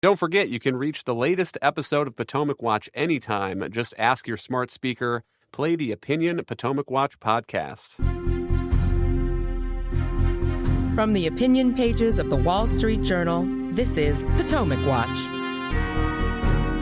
Don't forget, you can reach the latest episode of Potomac Watch anytime. Just ask your smart speaker, play the Opinion Potomac Watch podcast. From the opinion pages of the Wall Street Journal, this is Potomac Watch.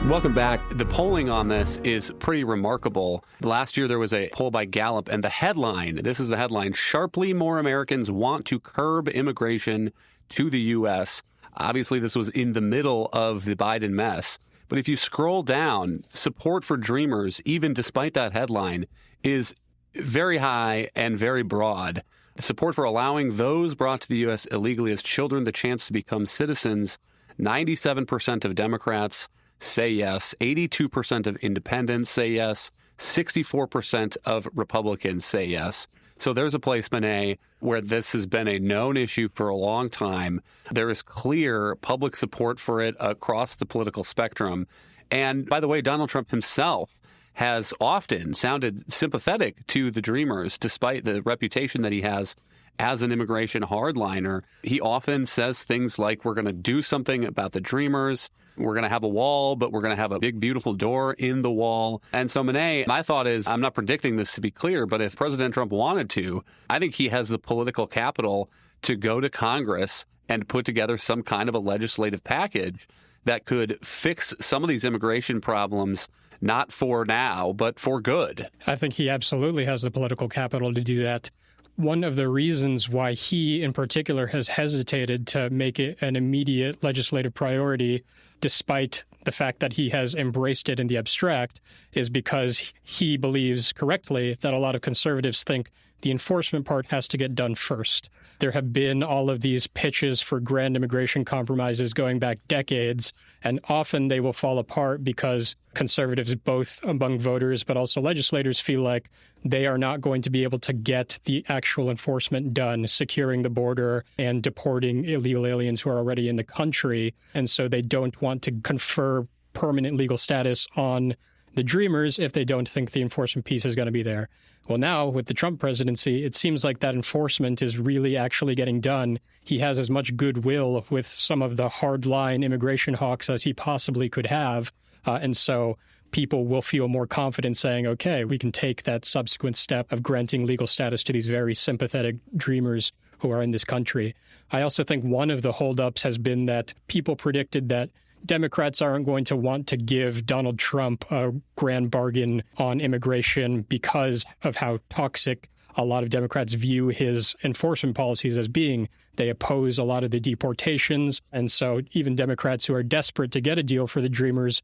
Welcome back. The polling on this is pretty remarkable. Last year, there was a poll by Gallup, and the headline, this is the headline, "Sharply More Americans Want to Curb Immigration to the U.S." Obviously, this was in the middle of the Biden mess. But if you scroll down, support for Dreamers, even despite that headline, is very high and very broad. Support for allowing those brought to the U.S. illegally as children the chance to become citizens, 97% of Democrats say yes, 82% of independents say yes, 64% of Republicans say yes. So there's a place, Monet, where this has been a known issue for a long time. There is clear public support for it across the political spectrum. And by the way, Donald Trump himself has often sounded sympathetic to the Dreamers, despite the reputation that he has as an immigration hardliner. He often says things like, we're going to do something about the Dreamers. We're going to have a wall, but we're going to have a big, beautiful door in the wall. And so, Monet, my thought is, I'm not predicting this to be clear, but if President Trump wanted to, I think he has the political capital to go to Congress and put together some kind of a legislative package that could fix some of these immigration problems, not for now, but for good. I think he absolutely has the political capital to do that. One of the reasons why he, in particular, has hesitated to make it an immediate legislative priority, despite the fact that he has embraced it in the abstract, is because he believes correctly that a lot of conservatives think the enforcement part has to get done first. There have been all of these pitches for grand immigration compromises going back decades, and often they will fall apart because conservatives, both among voters but also legislators, feel like they are not going to be able to get the actual enforcement done, securing the border and deporting illegal aliens who are already in the country. And so they don't want to confer permanent legal status on the Dreamers if they don't think the enforcement piece is going to be there. Well, now, with the Trump presidency, it seems like that enforcement is really actually getting done. He has as much goodwill with some of the hardline immigration hawks as he possibly could have. And so people will feel more confident saying, okay, we can take that subsequent step of granting legal status to these very sympathetic Dreamers who are in this country. I also think one of the holdups has been that people predicted that Democrats aren't going to want to give Donald Trump a grand bargain on immigration because of how toxic a lot of Democrats view his enforcement policies as being. They oppose a lot of the deportations. And so even Democrats who are desperate to get a deal for the Dreamers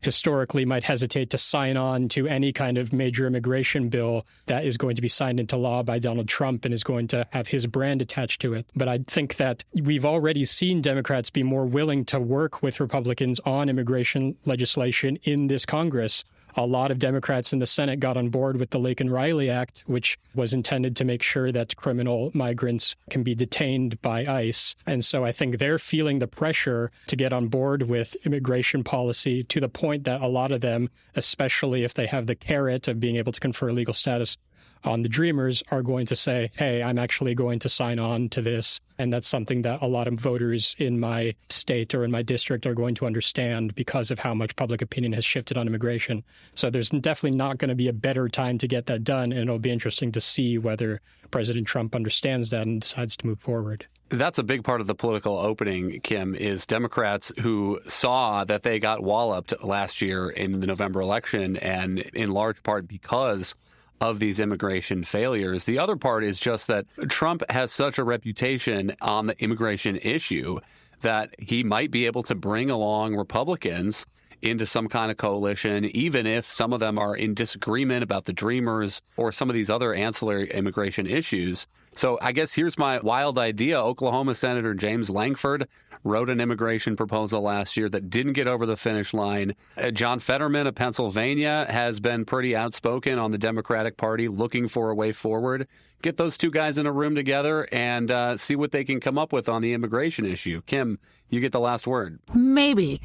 historically might hesitate to sign on to any kind of major immigration bill that is going to be signed into law by Donald Trump and is going to have his brand attached to it. But I think that we've already seen Democrats be more willing to work with Republicans on immigration legislation in this Congress. A lot of Democrats in the Senate got on board with the Laken-Riley Act, which was intended to make sure that criminal migrants can be detained by ICE. And so I think they're feeling the pressure to get on board with immigration policy to the point that a lot of them, especially if they have the carrot of being able to confer legal status on the Dreamers, are going to say, hey, I'm actually going to sign on to this. And that's something that a lot of voters in my state or in my district are going to understand because of how much public opinion has shifted on immigration. So there's definitely not going to be a better time to get that done. And it'll be interesting to see whether President Trump understands that and decides to move forward. That's a big part of the political opening, Kim, is Democrats who saw that they got walloped last year in the November election, and in large part because of these immigration failures. The other part is just that Trump has such a reputation on the immigration issue that he might be able to bring along Republicans into some kind of coalition, even if some of them are in disagreement about the Dreamers or some of these other ancillary immigration issues. So I guess here's my wild idea. Oklahoma Senator James Lankford wrote an immigration proposal last year that didn't get over the finish line. John Fetterman of Pennsylvania has been pretty outspoken on the Democratic Party looking for a way forward. Get those two guys in a room together and see what they can come up with on the immigration issue. Kim, you get the last word. Maybe.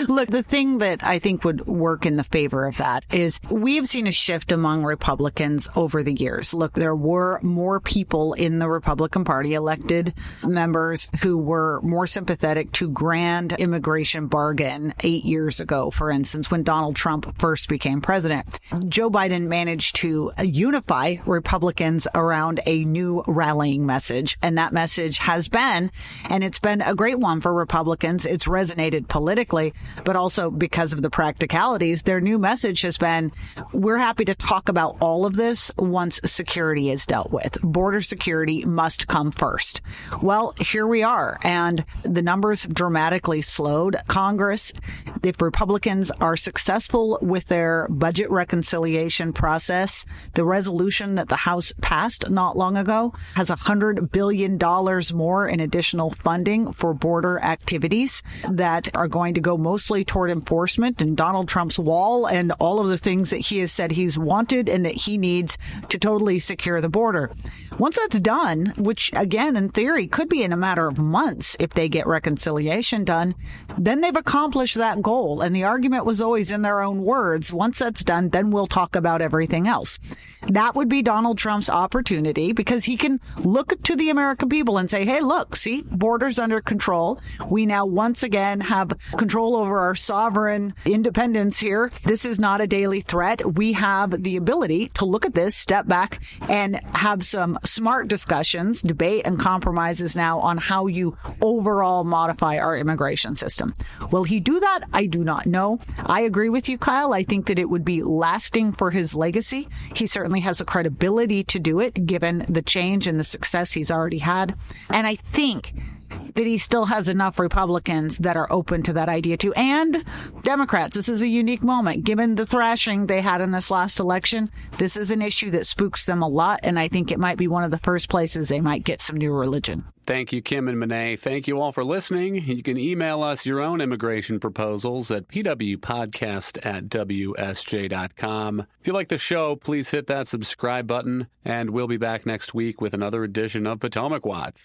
Look, the thing that I think would work in the favor of that is we have seen a shift among Republicans over the years. Look, there were more people in the Republican Party, elected members, who were more sympathetic to grand immigration bargain 8 years ago, for instance, when Donald Trump first became president. Joe Biden managed to unify Republicans around a new rallying message, and that message has been, and it's been a great one for Republicans. It's resonated politically, but also because of the practicalities. Their new message has been, we're happy to talk about all of this once security is dealt with. Border security must come first. Well, here we are, and the numbers have dramatically slowed. Congress, if Republicans are successful with their budget reconciliation process, the resolution that the House passed not long ago has $100 billion more in additional funding for border activities that are going to go mostly toward enforcement and Donald Trump's wall and all of the things that he has said he's wanted and that he needs to totally secure the border. Once that's done, which again, in theory, could be in a matter of months if they get reconciliation done, then they've accomplished that goal. And the argument was always in their own words, once that's done, then we'll talk about everything else. That would be Donald Trump's opportunity because he can look to the American people and say, hey, look, see, borders under control. We now once again have control over our sovereign independence here. This is not a daily threat. We have the ability to look at this, step back, and have some smart discussions, debate, and compromises now on how you overall modify our immigration system. Will he do that? I do not know. I agree with you, Kyle. I think that it would be lasting for his legacy. He certainly has the credibility to do it, given the change and the success he's already had. And I think that he still has enough Republicans that are open to that idea too. And Democrats, this is a unique moment. Given the thrashing they had in this last election, this is an issue that spooks them a lot. And I think it might be one of the first places they might get some new religion. Thank you, Kim and Monet. Thank you all for listening. You can email us your own immigration proposals at pwpodcast@wsj.com. If you like the show, please hit that subscribe button, and we'll be back next week with another edition of Potomac Watch.